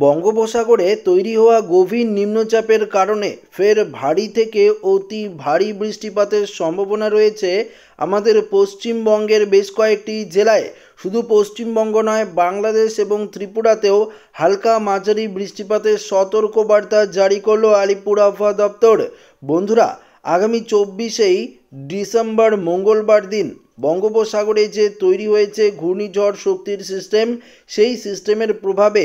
বঙ্গোপসাগরে তৈরি হওয়া গভীর নিম্নচাপের কারণে ফের ভারী থেকে অতি ভারী বৃষ্টিপাতের সম্ভাবনা রয়েছে আমাদের পশ্চিমবঙ্গের বেশ কয়েকটি জেলায়। শুধু পশ্চিমবঙ্গ নয়, বাংলাদেশ এবং ত্রিপুরাতেও হালকা মাঝারি বৃষ্টিপাতের সতর্কবার্তা জারি করলো আলিপুর আবহাওয়া দপ্তর। বন্ধুরা, আগামী 24 ডিসেম্বর মঙ্গলবার দিন বঙ্গোপসাগরে যে তৈরি হয়েছে ঘূর্ণিঝড় শক্তির সিস্টেম, সেই সিস্টেমের প্রভাবে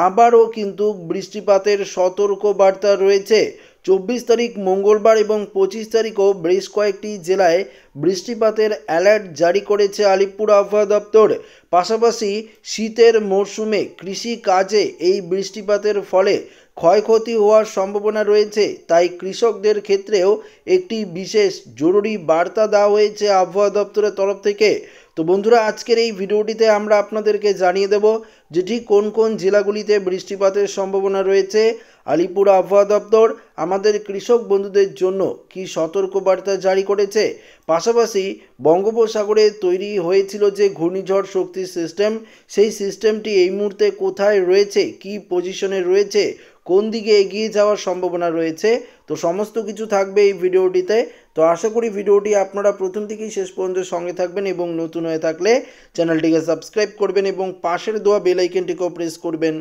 আবারও কিন্তু বৃষ্টিপাতের সতর্কবার্তা রয়েছে। 24 তারিখ মঙ্গলবার এবং 25 তারিখও বেশ কয়েকটি জেলায় বৃষ্টিপাতের অ্যালার্ট জারি করেছে আলিপুর আবহাওয়া দপ্তর। পাশাপাশি শীতের মরশুমে কৃষি কাজে এই বৃষ্টিপাতের ফলে ক্ষয়ক্ষতি হওয়ার সম্ভাবনা রয়েছে, তাই কৃষকদের ক্ষেত্রেও একটি বিশেষ জরুরি বার্তা দেওয়া হয়েছে আবহাওয়া দপ্তরের তরফ থেকে। তো বন্ধুরা, আজকের এই ভিডিওটিতে আমরা আপনাদেরকে জানিয়ে দেব যে ঠিক কোন কোন জেলাগুলিতে বৃষ্টিপাতের সম্ভাবনা রয়েছে। আলিপুর আবহাওয়া দপ্তর আমাদের কৃষক বন্ধুদের জন্য কি সতর্কবার্তা জারি করেছে, পাশাপাশি বঙ্গোপসাগরে তৈরি হয়েছিল যে ঘূর্ণিঝড় শক্তির সিস্টেম, সেই সিস্টেমটি এই মুহূর্তে কোথায় রয়েছে, কি পজিশনে রয়েছে, কোন দিকে এগিয়ে যাওয়ার সম্ভাবনা রয়েছে, তো সমস্ত কিছু থাকবে এই ভিডিওটিতে। তো আশা করি ভিডিওটি আপনারা প্রথম থেকেই শেষ পর্যন্ত সঙ্গে থাকবেন এবং নতুন হয়ে থাকলে চ্যানেলটিকে সাবস্ক্রাইব করবেন এবং পাশের দেওয়া বেল আইকনটিকেও প্রেস করবেন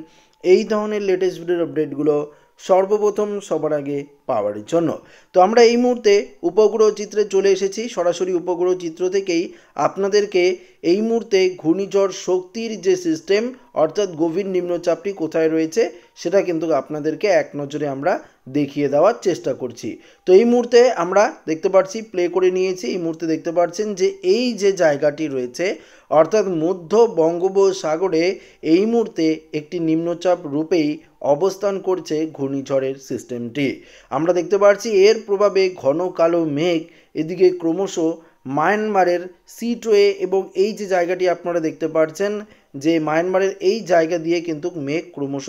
এই ধরনের লেটেস্ট ভিডিওর আপডেটগুলো সর্বপ্রথম সবার আগে পাওয়ার জন্য। তো আমরা এই মুহূর্তে উপগ্রহ চিত্রে চলে এসেছি। সরাসরি উপগ্রহ চিত্র থেকেই আপনাদেরকে এই মুহূর্তে ঘূর্ণিঝড় শক্তির যে সিস্টেম অর্থাৎ গভীর নিম্নচাপটি কোথায় রয়েছে সেটা কিন্তু আপনাদেরকে এক নজরে আমরা দেখিয়ে দেওয়ার চেষ্টা করছি। তো এই মুহূর্তে আমরা দেখতে পাচ্ছি, প্লে করে নিয়েছি, এই মুহূর্তে দেখতে পাচ্ছেন যে এই যে জায়গাটি রয়েছে অর্থাৎ মধ্য বঙ্গোপসাগরে এই মুহূর্তে একটি নিম্নচাপ রূপেই অবস্থান করছে ঘূর্ণিঝড়ের সিস্টেমটি। আমরা দেখতে পাচ্ছি এর প্রভাবে ঘন কালো মেঘ এদিকে ক্রমশ মায়ানমারের সিটওয়ে এবং এই যে জায়গাটি আপনারা দেখতে পাচ্ছেন যে মায়ানমারের এই জায়গা দিয়ে কিন্তু মেঘ ক্রমশ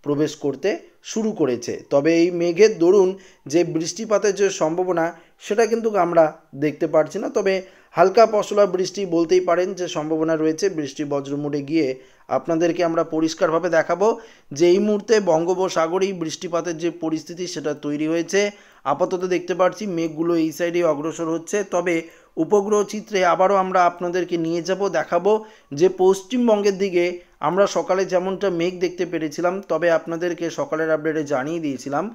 প্রবেশ করতে শুরু করেছে। তবে এই মেঘের দরুন যে বৃষ্টিপাতের যে সম্ভাবনা সেটা কিন্তু আমরা দেখতে পাচ্ছি না, তবে হালকা পশলা বৃষ্টি বলতেই পারেন যে সম্ভাবনা রয়েছে। বৃষ্টি বজ্রমুড়ে গিয়ে আপনাদেরকে আমরা পরিষ্কারভাবে দেখাবো যে এই মুহূর্তে বঙ্গোপসাগরেই বৃষ্টিপাতের যে পরিস্থিতি সেটা তৈরি হয়েছে। আপাতত দেখতে পাচ্ছি মেঘগুলো এই সাইডে অগ্রসর হচ্ছে, তবে উপগ্রহ চিত্রে আবারও আমরা আপনাদেরকে নিয়ে যাব, দেখাবো যে পশ্চিমবঙ্গের দিকে আমরা সকালে যেমনটা মেঘ দেখতে পেরেছিলাম, তবে আপনাদেরকে সকালের আপডেটে জানিয়ে দিয়েছিলাম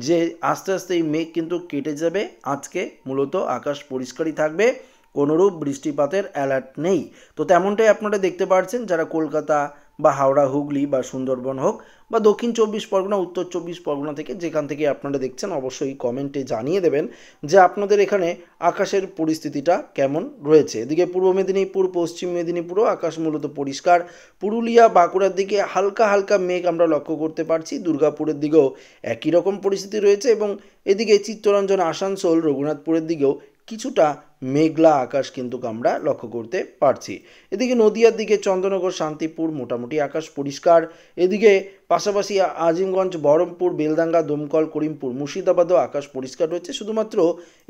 যে আস্তে আস্তে এই মেঘ কিন্তু কেটে যাবে। আজকে মূলত আকাশ পরিষ্কারই থাকবে, কোনোরূপ বৃষ্টিপাতের অ্যালার্ট নেই। তো তেমনটাই আপনারা দেখতে পাচ্ছেন যারা কলকাতা বা হাওড়া হুগলি বা সুন্দরবন হোক বা দক্ষিণ 24 পরগনা, উত্তর 24 পরগনা থেকে যেখান থেকে আপনারা দেখছেন অবশ্যই কমেন্টে জানিয়ে দেবেন যে আপনাদের এখানে আকাশের পরিস্থিতিটা কেমন রয়েছে। এদিকে পূর্ব মেদিনীপুর, পশ্চিম মেদিনীপুরও আকাশ মূলত পরিষ্কার। পুরুলিয়া, বাঁকুড়ার দিকে হালকা হালকা মেঘ আমরা লক্ষ্য করতে পারছি। দুর্গাপুরের দিকেও একই রকম পরিস্থিতি রয়েছে এবং এদিকে চিত্তরঞ্জন, আসানসোল, রঘুনাথপুরের দিকেও কিছুটা মেঘলা আকাশ কিন্তু আমরা লক্ষ্য করতে পারছি। এদিকে নদিয়ার দিকে চন্দ্রনগর, শান্তিপুর মোটামুটি আকাশ পরিষ্কার। এদিকে পাশাপাশি আজিমগঞ্জ, বহরমপুর, বেলডাঙ্গা, দমকল, করিমপুর, মুর্শিদাবাদও আকাশ পরিষ্কার রয়েছে। শুধুমাত্র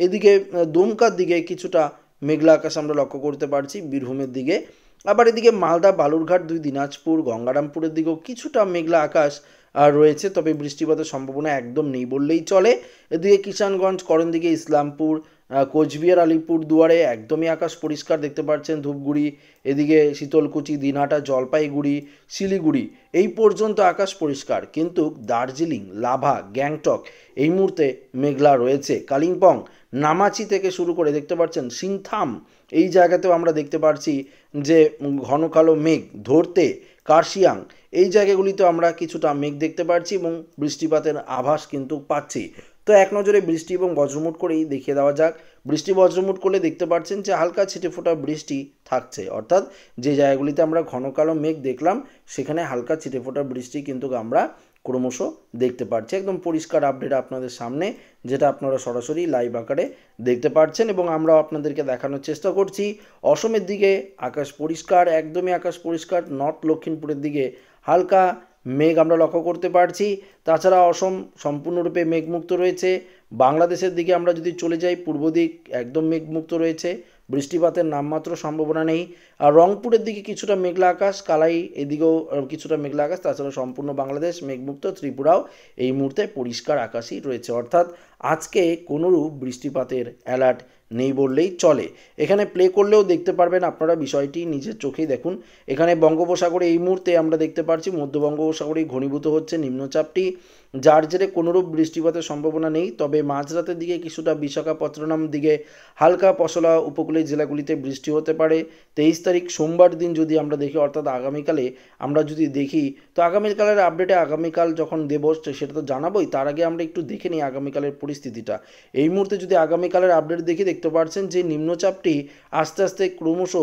এদিকে দুমকার দিকে কিছুটা মেঘলা আকাশ আমরা লক্ষ্য করতে পারছি, বীরভূমের দিকে। আবার এদিকে মালদা, বালুরঘাট, দিনাজপুর, গঙ্গারামপুরের দিকেও কিছুটা মেঘলা আকাশ রয়েছে, তবে বৃষ্টিপাতের সম্ভাবনা একদম নেই বললেই চলে। এদিকে কিষানগঞ্জ, করণদিঘি, ইসলামপুর, কোচবিহার, আলিপুর দুয়ারে একদমই আকাশ পরিষ্কার দেখতে পাচ্ছেন। ধূপগুড়ি, এদিকে শীতলকুচি, দিনহাটা, জলপাইগুড়ি, শিলিগুড়ি এই পর্যন্ত আকাশ পরিষ্কার, কিন্তু দার্জিলিং, লাভা, গ্যাংটক এই মুহূর্তে মেঘলা রয়েছে। কালিম্পং, নামাচি থেকে শুরু করে দেখতে পাচ্ছেন সিংথাম এই জায়গাতেও আমরা দেখতে পাচ্ছি যে ঘন কালো মেঘ ধরতে। কার্শিয়াং এই জায়গাগুলিতে আমরা কিছুটা মেঘ দেখতে পাচ্ছি এবং বৃষ্টিপাতের আভাস কিন্তু পাচ্ছি। তো এক নজরে বৃষ্টি এবং বজ্রমুট করেই দেখিয়ে দেওয়া যাক। বৃষ্টি বজ্রমুট করলে দেখতে পাচ্ছেন যে হালকা ছিটেফোঁটা বৃষ্টি থাকছে, অর্থাৎ যে জায়গাগুলিতে আমরা ঘন কালো মেঘ দেখলাম সেখানে হালকা ছিটেফোঁটা বৃষ্টি কিন্তু আমরা ক্রমশ দেখতে পাচ্ছি। একদম পরিষ্কার আপডেট আপনাদের সামনে, যেটা আপনারা সরাসরি লাইভ আকারে দেখতে পাচ্ছেন এবং আমরাও আপনাদেরকে দেখানোর চেষ্টা করছি। অসমের দিকে আকাশ পরিষ্কার, একদমই আকাশ পরিষ্কার। নর্থ লক্ষিমপুরের দিকে হালকা মেঘ আমরা লক্ষ্য করতে পারছি। তাছাড়া অসম সম্পূর্ণরূপে মেঘমুক্ত রয়েছে। বাংলাদেশের দিকে আমরা যদি চলে যাই, পূর্ব দিক একদম মেঘমুক্ত রয়েছে। বৃষ্টিপাতের নামমাত্র সম্ভাবনা নেই। আর রংপুরের দিকে কিছুটা মেঘলা আকাশ, কালাই এদিকেও কিছুটা মেঘলা আকাশ, তাছাড়া সম্পূর্ণ বাংলাদেশ মেঘমুক্ত, ত্রিপুরাও এই মুহূর্তে পরিষ্কার আকাশই রয়েছে। অর্থাৎ আজকে কোনোরূপ বৃষ্টিপাতের অ্যালার্ট নেই বললেই চলে। এখানে প্লে করলেও দেখতে পারবেন আপনারা, বিষয়টি নিজের চোখেই দেখুন। এখানে বঙ্গোপসাগরে এই মুহূর্তে আমরা দেখতে পাচ্ছি মধ্য বঙ্গোপসাগরে ঘনীভূত হচ্ছে নিম্নচাপটি, যার জেরে কোনোরূপ বৃষ্টিপাতের সম্ভাবনা নেই। তবে মাঝরাতের দিকে কিছুটা বিশাখাপত্তনম দিকে হালকা পশলা উপকূলীয় জেলাগুলিতে বৃষ্টি হতে পারে। 23 তারিখ সোমবার দিন যদি আমরা দেখি, অর্থাৎ আগামীকালে আমরা যদি দেখি, তো আগামীকালের আপডেটে আগামীকাল যখন দেবো সেটা তো জানাবোই, তার আগে আমরা একটু দেখে নিই আগামীকালের পরিস্থিতিটা। এই মুহূর্তে যদি আগামীকালের আপডেট দেখি, দেখতে পাচ্ছেন যে নিম্নচাপটি আস্তে আস্তে ক্রমশ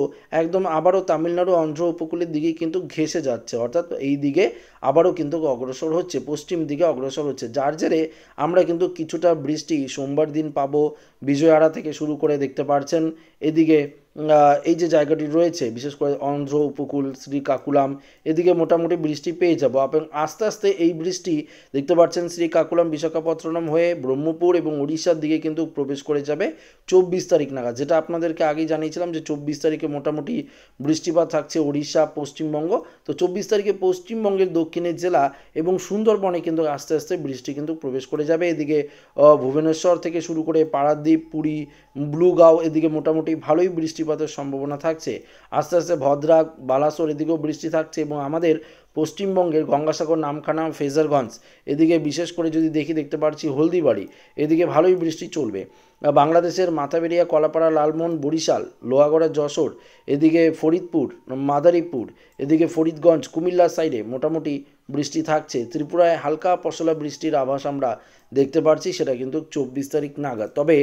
একদম আবারও তামিলনাড়ু অন্ধ্র উপকূলের দিকে কিন্তু ঘেঁষে যাচ্ছে, অর্থাৎ এই দিকে আবারও কিন্তু অগ্রসর হচ্ছে, পশ্চিম দিকে অগ্রসর হচ্ছে, যার জেরে আমরা কিন্তু কিছুটা বৃষ্টি সোমবার দিন পাবো। বিজয়ওয়াড়া থেকে শুরু করে দেখতে পাচ্ছেন এদিকে এই যে জায়গাটি রয়েছে, বিশেষ করে অন্ধ্র উপকূল, শ্রীকাকুলাম, এদিকে মোটামুটি বৃষ্টি পেয়ে যাবো। এবং আস্তে আস্তে এই বৃষ্টি দেখতে পাচ্ছেন শ্রীকাকুলাম বিশাখাপত্তনম হয়ে ব্রহ্মপুর এবং উড়িষ্যার দিকে কিন্তু প্রবেশ করে যাবে 24 তারিখ নাগাদ, যেটা আপনাদেরকে আগেই জানিয়েছিলাম যে 24 তারিখে মোটামুটি বৃষ্টিপাত থাকছে উড়িষ্যা, পশ্চিমবঙ্গ। তো 24 তারিখে পশ্চিমবঙ্গের দক্ষিণের জেলা এবং সুন্দরবনে কিন্তু আস্তে আস্তে বৃষ্টি কিন্তু প্রবেশ করে যাবে। এদিকে ভুবনেশ্বর থেকে শুরু করে পারাদ্বীপ, পুরী, ব্লুগাঁও এদিকে মোটামুটি ভালোই বৃষ্টিপাতের সম্ভাবনা থাকছে। আস্তে আস্তে ভদ্রাক, বালাসোর এদিকেও বৃষ্টি থাকছে এবং আমাদের পশ্চিমবঙ্গের গঙ্গাসাগর, নামখানা, ফেজারগঞ্জ এদিকে বিশেষ করে যদি দেখি, দেখতে পাচ্ছি হলদিবাড়ি এদিকে ভালোই বৃষ্টি চলবে। বাংলাদেশের মাথাবেরিয়া, কলাপাড়া, লালমোহন, বরিশাল, লোহাগড়া, যশোর, এদিকে ফরিদপুর, মাদারীপুর, এদিকে ফরিদগঞ্জ, কুমিল্লার সাইডে মোটামুটি বৃষ্টি থাকছে। ত্রিপুরায় হালকা পশলা বৃষ্টির আভাস আমরা দেখতে পাচ্ছি, সেটা কিন্তু 24 তারিখ নাগাদ। তবে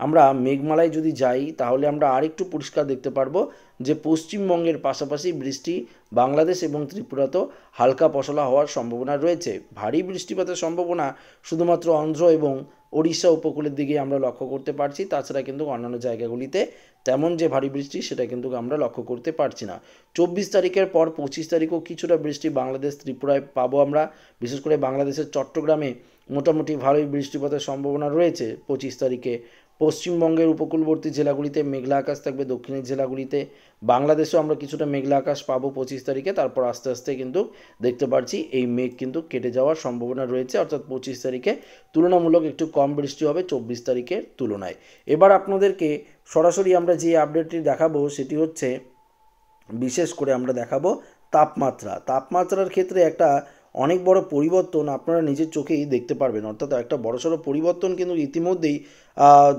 আমরা মেঘমালায় যদি যাই তাহলে আমরা আরেকটু পরিষ্কার দেখতে পারবো যে পশ্চিমবঙ্গের পাশাপাশি বৃষ্টি বাংলাদেশ এবং ত্রিপুরাতেও হালকা পশলা হওয়ার সম্ভাবনা রয়েছে। ভারী বৃষ্টিপাতের সম্ভাবনা শুধুমাত্র অন্ধ্র এবং ওড়িশা উপকূলের দিকে আমরা লক্ষ্য করতে পারছি, তাছাড়া কিন্তু অন্যান্য জায়গাগুলিতে তেমন যে ভারী বৃষ্টি সেটা কিন্তু আমরা লক্ষ্য করতে পারছি না। 24 তারিখের পর 25 তারিখও কিছুটা বৃষ্টি বাংলাদেশ ত্রিপুরায় পাবো আমরা, বিশেষ করে বাংলাদেশের চট্টগ্রামে মোটামুটি ভালোই বৃষ্টিপাতের সম্ভাবনা রয়েছে 25 তারিখে। পশ্চিমবঙ্গের উপকূলবর্তী জেলাগুলিতে মেঘলা আকাশ থাকবে, দক্ষিণের জেলাগুলিতে বাংলাদেশেও আমরা কিছুটা মেঘলা আকাশ পাবো 25 তারিখে। তারপর আস্তে আস্তে কিন্তু দেখতে পাচ্ছি এই মেঘ কিন্তু কেটে যাওয়ার সম্ভাবনা রয়েছে, অর্থাৎ 25 তারিখে তুলনামূলক একটু কম বৃষ্টি হবে 24 তারিখের তুলনায়। এবার আপনাদেরকে সরাসরি আমরা যে আপডেটটি দেখাবো সেটি হচ্ছে, বিশেষ করে আমরা দেখাবো তাপমাত্রার ক্ষেত্রে একটা অনেক বড় পরিবর্তন আপনারা নিজের চোখেই দেখতে পারবেন, অর্থাৎ একটা বড়সড় পরিবর্তন কিন্তু ইতিমধ্যেই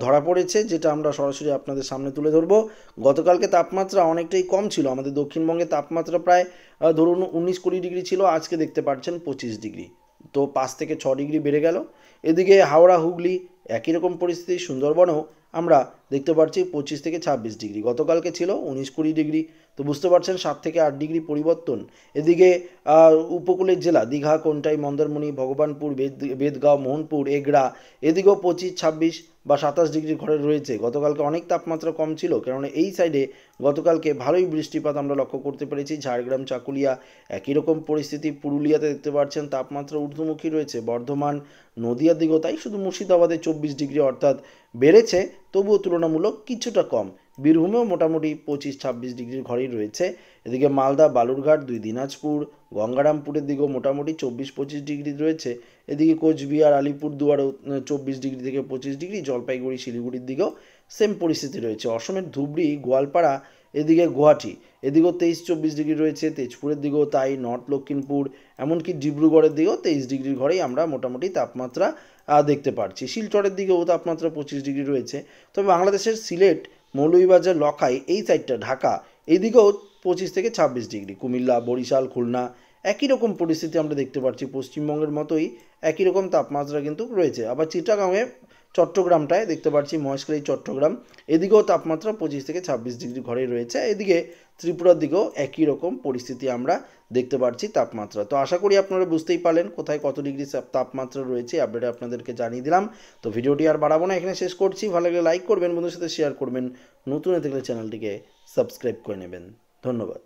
ধরা পড়েছে, যেটা আমরা সরাসরি আপনাদের সামনে তুলে ধরবো। গতকালকে তাপমাত্রা অনেকটাই কম ছিল, আমাদের দক্ষিণবঙ্গে তাপমাত্রা প্রায় ধরুন 19-20 ডিগ্রি ছিল, আজকে দেখতে পাচ্ছেন 25 ডিগ্রি, তো 5 থেকে 6 ডিগ্রি বেড়ে গেল। এদিকে হাওড়া, হুগলি একই রকম পরিস্থিতি, সুন্দরবনেও আমরা দেখতে পাচ্ছি 25 থেকে 26 ডিগ্রি, গতকালকে ছিল 19-20 ডিগ্রি, তো বুঝতে পারছেন 7 থেকে 8 ডিগ্রি পরিবর্তন। এদিকে উপকূলের জেলা দীঘা, কোন্টাই, মন্দারমণি, ভগবানপুর, বেদগাঁও, মোহনপুর, এগড়া এদিকেও 25, 26 বা 27 ডিগ্রি ঘরে রয়েছে। গতকালকে অনেক তাপমাত্রা কম ছিল, কেননা এই সাইডে গতকালকে ভালোই বৃষ্টিপাত আমরা লক্ষ্য করতে পেরেছি। ঝাড়গ্রাম, চাকুলিয়া একই রকম পরিস্থিতি, পুরুলিয়াতে দেখতে পাচ্ছেন তাপমাত্রা ঊর্ধ্বমুখী রয়েছে, বর্ধমান, নদিয়ার দিকেও তাই, শুধু মুর্শিদাবাদে 24 ডিগ্রি, অর্থাৎ বেড়েছে তবুও তুলনামূলক কিছুটা কম। বীরভূমেও মোটামুটি 25-26 ডিগ্রির ঘরেই রয়েছে। এদিকে মালদা, বালুরঘাট, 2 দিনাজপুর, গঙ্গারামপুরের দিকেও মোটামুটি 24-25 ডিগ্রি রয়েছে। এদিকে কোচবিহার, আলিপুরদুয়ারও 24 ডিগ্রি থেকে 25 ডিগ্রি, জলপাইগুড়ি, শিলিগুড়ির দিকেও সেম পরিস্থিতি রয়েছে। অসমের ধুবড়ি, গোয়ালপাড়া, এদিকে গুয়াহাটি এদিকেও 23-24 ডিগ্রি রয়েছে। তেজপুরের দিকেও তাই, নর্থ লক্ষ্মীমপুর এমনকি ডিব্রুগড়ের দিকেও 23 ডিগ্রির ঘরেই আমরা মোটামুটি তাপমাত্রা দেখতে পাচ্ছি। শিলচরের দিকেও তাপমাত্রা 25 ডিগ্রি রয়েছে। তবে বাংলাদেশের সিলেট, মৌলভীবাজার, লখাই এই সাইডটা, ঢাকা এদিকেও 25 থেকে 26 ডিগ্রি। কুমিল্লা, বরিশাল, খুলনা একই রকম পরিস্থিতি আমরা দেখতে পাচ্ছি, পশ্চিমবঙ্গের মতোই একই রকম তাপমাত্রা কিন্তু রয়েছে। আবার চিটাগাঁয়ে, চট্টগ্রামটায় দেখতে পাচ্ছি, মহেশখালী, চট্টগ্রাম এদিকেও তাপমাত্রা 25 থেকে 26 ডিগ্রি ঘরেই রয়েছে। এদিকে ত্রিপুরার দিকেও একই রকম পরিস্থিতি আমরা দেখতে পাচ্ছি তাপমাত্রা। তো আশা করি আপনারা বুঝতেই পারলেন কোথায় কত ডিগ্রি তাপমাত্রা রয়েছে, আপডেটে আপনাদেরকে জানিয়ে দিলাম। তো ভিডিওটি আর বাড়াবো না, এখানে শেষ করছি। ভালো লাগলে লাইক করবেন, বন্ধুদের সাথে শেয়ার করবেন, নতুন হয়ে থাকলে চ্যানেলটিকে সাবস্ক্রাইব করে নেবেন। ধন্যবাদ।